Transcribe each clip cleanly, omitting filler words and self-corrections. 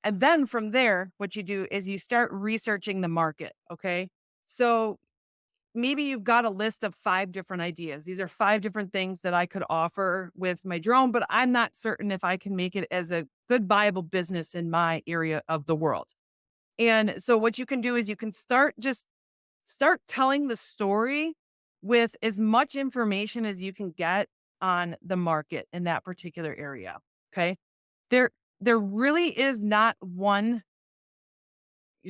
And then from there, what you do is you start researching the market. Okay. So maybe you've got a list of 5 different ideas. These are 5 different things that I could offer with my drone, but I'm not certain if I can make it as a good, viable business in my area of the world. And so what you can do is you can start telling the story with as much information as you can get on the market in that particular area. Okay. There, there really is not one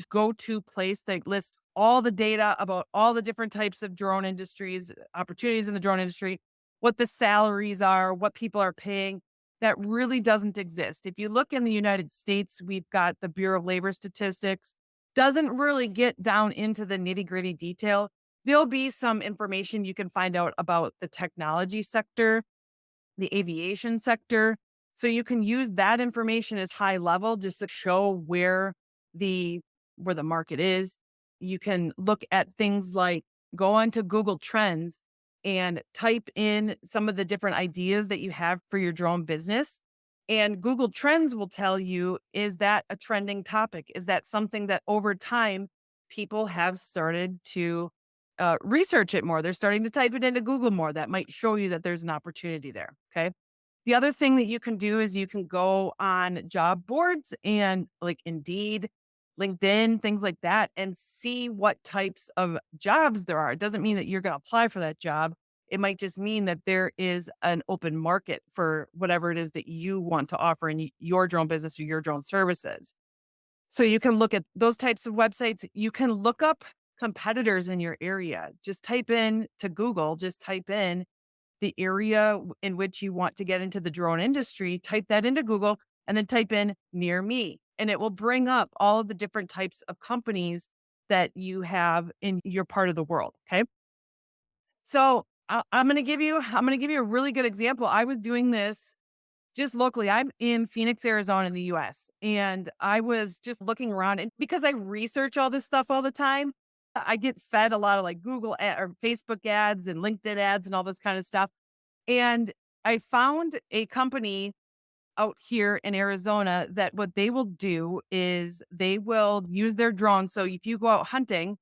go-to place that lists all the data about all the different types of drone industries, opportunities in the drone industry, what the salaries are, what people are paying. That really doesn't exist. If you look in the United States, we've got the Bureau of Labor Statistics, doesn't really get down into the nitty-gritty detail. There'll be some information you can find out about the technology sector, the aviation sector. So you can use that information as high level just to show the where the market is. You can look at things like go onto Google Trends and type in some of the different ideas that you have for your drone business. And Google Trends will tell you, is that a trending topic? Is that something that over time people have started to research it more? They're starting to type it into Google more. That might show you that there's an opportunity there. Okay. The other thing that you can do is you can go on job boards and like Indeed, LinkedIn, things like that, and see what types of jobs there are. It doesn't mean that you're going to apply for that job. It might just mean that there is an open market for whatever it is that you want to offer in your drone business or your drone services. So you can look at those types of websites. You can look up competitors in your area. Just type in to Google, just type in the area in which you want to get into the drone industry, type that into Google and then type in near me. And it will bring up all of the different types of companies that you have in your part of the world. Okay. So I'm going to give you a really good example. I was doing this just locally. I'm in Phoenix, Arizona in the US. And I was just looking around and because I research all this stuff all the time, I get fed a lot of like or Facebook ads and LinkedIn ads and all this kind of stuff. And I found a company out here in Arizona that what they will do is they will use their drone. So if you go out hunting,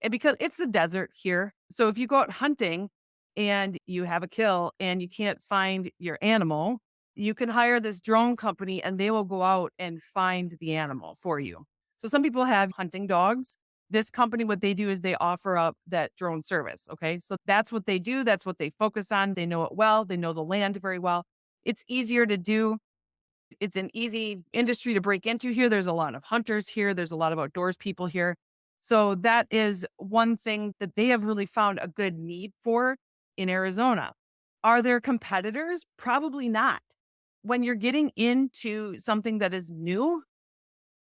and because it's the desert here, so if you go out hunting and you have a kill and you can't find your animal, you can hire this drone company and they will go out and find the animal for you. So some people have hunting dogs. This company, what they do is they offer up that drone service. Okay. So that's what they do. That's what they focus on. They know it well. They know the land very well. It's easier to do. It's an easy industry to break into here. There's a lot of hunters here. There's a lot of outdoors people here. So that is one thing that they have really found a good need for in Arizona. Are there competitors? Probably not. When you're getting into something that is new,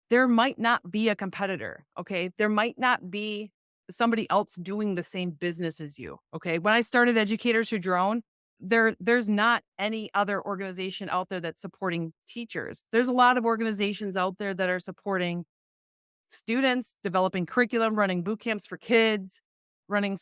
there might not be a competitor. Okay. There might not be somebody else doing the same business as you. Okay. When I started Educators Who Drone, there's not any other organization out there that's supporting teachers. There's a lot of organizations out there that are supporting students, developing curriculum, running boot camps for kids, running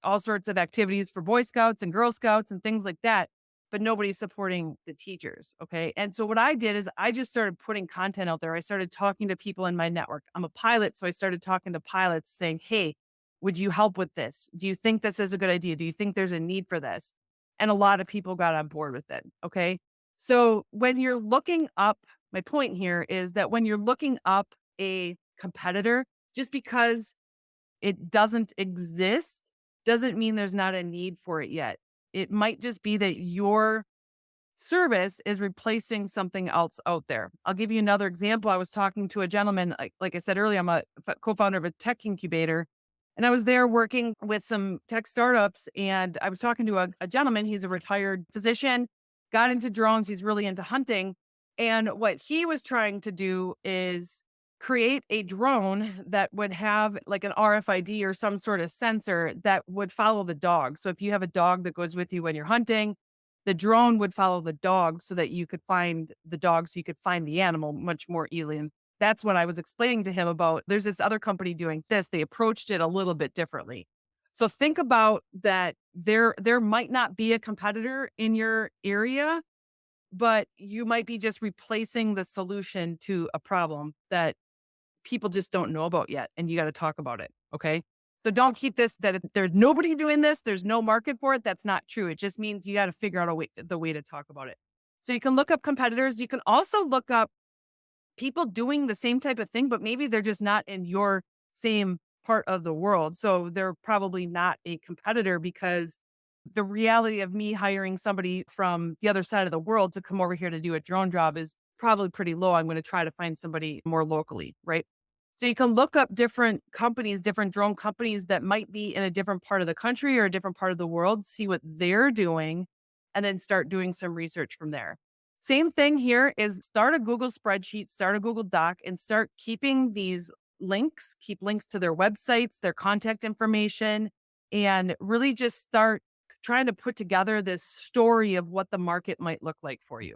all sorts of activities for Boy Scouts and Girl Scouts and things like that. But nobody's supporting the teachers. Okay. And so what I did is I just started putting content out there. I started talking to people in my network. I'm a pilot. So I started talking to pilots saying, hey, would you help with this? Do you think this is a good idea? Do you think there's a need for this? And a lot of people got on board with it. Okay. So when you're looking up, my point here is that when you're looking up a competitor, just because it doesn't exist doesn't mean there's not a need for it yet. It might just be that your service is replacing something else out there. I'll give you another example. I was talking to a gentleman, like I said earlier, I'm a co-founder of a tech incubator, and I was there working with some tech startups. And I was talking to a gentleman, he's a retired physician, got into drones, he's really into hunting. And what he was trying to do is create a drone that would have like an RFID or some sort of sensor that would follow the dog. So if you have a dog that goes with you when you're hunting, the drone would follow the dog so that you could find the dog, so you could find the animal much more easily. And that's when I was explaining to him about there's this other company doing this. They approached it a little bit differently. So think about that. There might not be a competitor in your area, but you might be just replacing the solution to a problem that people just don't know about yet, and you gotta talk about it, okay? So don't keep this that there's nobody doing this, there's no market for it. That's not true. It just means you gotta figure out a way the way to talk about it. So you can look up competitors. You can also look up people doing the same type of thing, but maybe they're just not in your same part of the world. So they're probably not a competitor because the reality of me hiring somebody from the other side of the world to come over here to do a drone job is probably pretty low. I'm going to try to find somebody more locally, right? So you can look up different companies, different drone companies that might be in a different part of the country or a different part of the world, see what they're doing, and then start doing some research from there. Same thing here is start a Google spreadsheet, start a Google Doc, and start keeping these links, keep links to their websites, their contact information, and really just start trying to put together this story of what the market might look like for you.